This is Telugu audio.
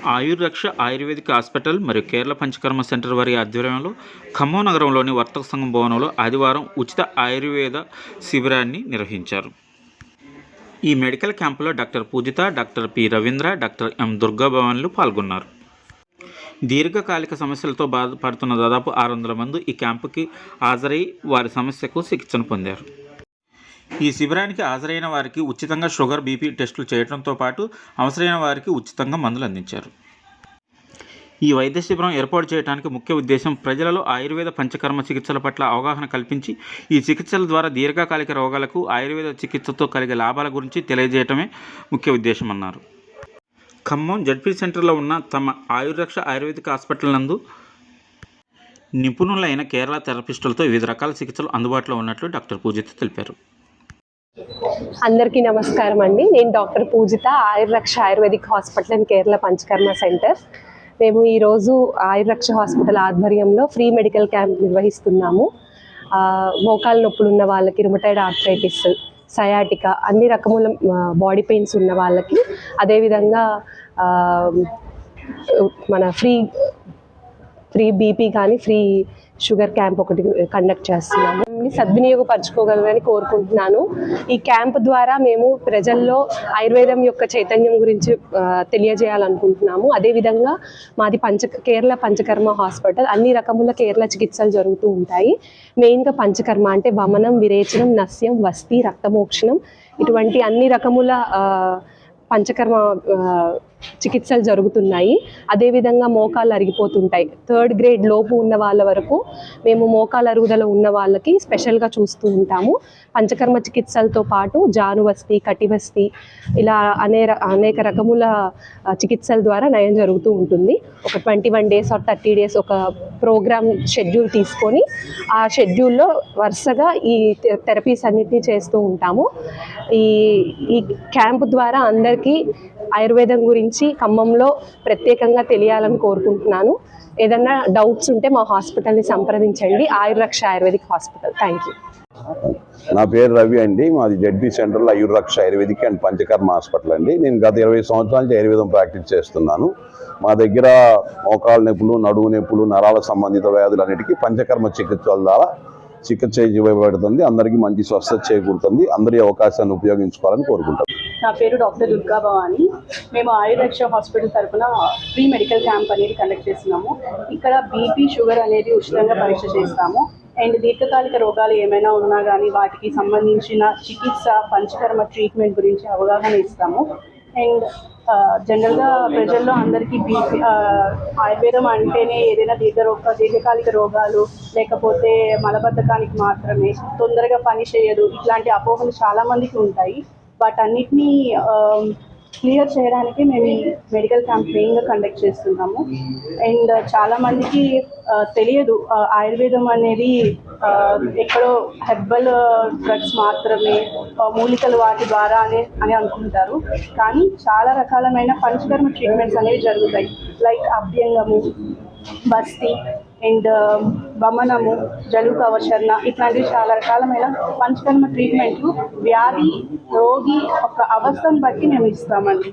ఆయుర్రక్ష ఆయుర్వేదిక్ హాస్పిటల్ మరియు కేరళ పంచకర్మ సెంటర్ వారి ఆధ్వర్యంలో ఖమ్మం నగరంలోని వర్తక సంఘం భవనంలో ఆదివారం ఉచిత ఆయుర్వేద శిబిరాన్ని నిర్వహించారు. ఈ మెడికల్ క్యాంపులో doctor Pujitha, doctor P Ravindra, doctor M దుర్గాభవాన్లు పాల్గొన్నారు. దీర్ఘకాలిక సమస్యలతో బాధపడుతున్న దాదాపు 600 మంది ఈ క్యాంపుకి హాజరై వారి సమస్యకు చికిత్సను పొందారు. ఈ శిబిరానికి హాజరైన వారికి ఉచితంగా షుగర్, బీపీ టెస్టులు చేయడంతో పాటు అవసరమైన వారికి ఉచితంగా మందులు అందించారు. ఈ వైద్య శిబిరం ఏర్పాటు చేయడానికి ముఖ్య ఉద్దేశం ప్రజలలో ఆయుర్వేద పంచకర్మ చికిత్సల పట్ల అవగాహన కల్పించి ఈ చికిత్సల ద్వారా దీర్ఘకాలిక రోగాలకు ఆయుర్వేద చికిత్సతో కలిగే లాభాల గురించి తెలియజేయటమే ముఖ్య ఉద్దేశం అన్నారు. ఖమ్మం జడ్పీ సెంటర్లో ఉన్న తమ ఆయుర్రక్ష ఆయుర్వేదిక్ హాస్పిటల్ నందు నిపుణులైన కేరళ థెరపిస్టులతో వివిధ రకాల చికిత్సలు అందుబాటులో ఉన్నట్లు డాక్టర్ పూజిత తెలిపారు. అందరికీ నమస్కారం అండి. నేను doctor Pujitha, Ayurraksha ayurvedic hospital and Kerala panchakarma centre. మేము ఈరోజు ఆయుర్రక్ష హాస్పిటల్ ఆధ్వర్యంలో ఫ్రీ మెడికల్ క్యాంప్ నిర్వహిస్తున్నాము. మోకాలు నొప్పులు ఉన్న వాళ్ళకి, రుమటైడ్ ఆర్థరైటిస్, సయాటికా, అన్ని రకముల బాడీ పెయిన్స్ ఉన్న వాళ్ళకి, అదేవిధంగా మన ఫ్రీ బీపీ కానీ ఫ్రీ షుగర్ క్యాంప్ ఒకటి కండక్ట్ చేస్తున్నాము. సద్వినియోగపరచుకోగలరని కోరుకుంటున్నాను. ఈ క్యాంప్ ద్వారా మేము ప్రజల్లో ఆయుర్వేదం యొక్క చైతన్యం గురించి తెలియజేయాలనుకుంటున్నాము. అదేవిధంగా మాది కేరళ పంచకర్మ హాస్పిటల్. అన్ని రకముల కేరళ చికిత్సలు జరుగుతూ ఉంటాయి. మెయిన్గా పంచకర్మ అంటే వమనం, విరేచనం, నస్యం, వస్తి, రక్తమోక్షణం, ఇటువంటి అన్ని రకముల పంచకర్మ చికిత్సలు జరుగుతున్నాయి. అదేవిధంగా మోకాళ్ళు అరిగిపోతుంటాయి. 3rd గ్రేడ్ లోపు ఉన్న వాళ్ళ వరకు మేము మోకాళ్ళ అరుగుదల ఉన్న వాళ్ళకి స్పెషల్గా చూస్తూ ఉంటాము. పంచకర్మ చికిత్సలతో పాటు జానువస్తి, కటివస్తి, ఇలా అనేక రకముల చికిత్సల ద్వారా నయం జరుగుతూ ఉంటుంది. ఒక 21 days or 30 days ఒక ప్రోగ్రామ్ షెడ్యూల్ తీసుకొని ఆ షెడ్యూల్లో వరుసగా ఈ థెరపీస్ అన్నిటినీ చేస్తూ ఉంటాము. ఈ క్యాంప్ ద్వారా అందరికీ ఆయుర్వేదం గురించి ఖమ్మంలో ప్రత్యేకంగా తెలియాలని కోరుకుంటున్నాను. ఏదన్నా డౌట్స్ ఉంటే మా హాస్పిటల్ని సంప్రదించండి. ఆయుర్రక్ష ఆయుర్వేదిక్ హాస్పిటల్. Thank you. నా పేరు రవి అండి. మాది జడ్పీ సెంటర్లో ఆయుర్రక్ష ఆయుర్వేదిక్ అండ్ పంచకర్మ హాస్పిటల్ అండి. నేను గత 20 సంవత్సరాల నుంచి ఆయుర్వేదం ప్రాక్టీస్ చేస్తున్నాను. మా దగ్గర మోకాళ్ళ నొప్పులు, నడువు నొప్పులు, నరాల సంబంధిత వ్యాధులన్నిటికీ పంచకర్మ చికిత్సల ద్వారా చికిత్స ఇవ్వబడుతుంది. అందరికీ మంచి స్వస్థత చేకూరుతుంది. అందరి అవకాశాన్ని ఉపయోగించుకోవాలని కోరుకుంటాం. నా పేరు డాక్టర్ దుర్గాభవాని. మేము ఆయుర్రక్ష హాస్పిటల్ తరఫున ఫ్రీ మెడికల్ క్యాంప్ అనేది కండక్ట్ చేస్తున్నాము. ఇక్కడ బీపీ, షుగర్ అనేది ఉచితంగా పరీక్ష చేస్తాము. అండ్ దీర్ఘకాలిక రోగాలు ఏమైనా ఉన్నా కానీ వాటికి సంబంధించిన చికిత్స, పంచకర్మ ట్రీట్మెంట్ గురించి అవగాహన ఇస్తాము. అండ్ జనరల్గా ప్రజల్లో అందరికీ బీపీ, ఆయుర్వేదం అంటేనే ఏదైనా దీర్ఘకాలిక రోగాలు, లేకపోతే మలబద్ధకానికి మాత్రమే, తొందరగా పని చేయదు, ఇట్లాంటి అపోహలు చాలామందికి ఉంటాయి. వాటన్నిటినీ క్లియర్ చేయడానికి మేము ఈ మెడికల్ క్యాంపెయిన్గా కండక్ట్ చేస్తున్నాము. అండ్ చాలామందికి తెలియదు ఆయుర్వేదం అనేది ఎక్కడో హెర్బల్ డ్రగ్స్ మాత్రమే, మూలికలు వాటి ద్వారా అని అనుకుంటారు. కానీ చాలా రకాలమైన పంచకర్మ ట్రీట్మెంట్స్ అనేవి జరుగుతాయి. లైక్ అభ్యంగము, బస్తి అండ్ వమనము, జలు కవచరణ, ఇట్లాంటివి చాలా రకాలమైన పంచకర్మ ట్రీట్మెంట్లు వ్యాధి, రోగి ఒక అవస్థను బట్టి మేము ఇస్తామండి.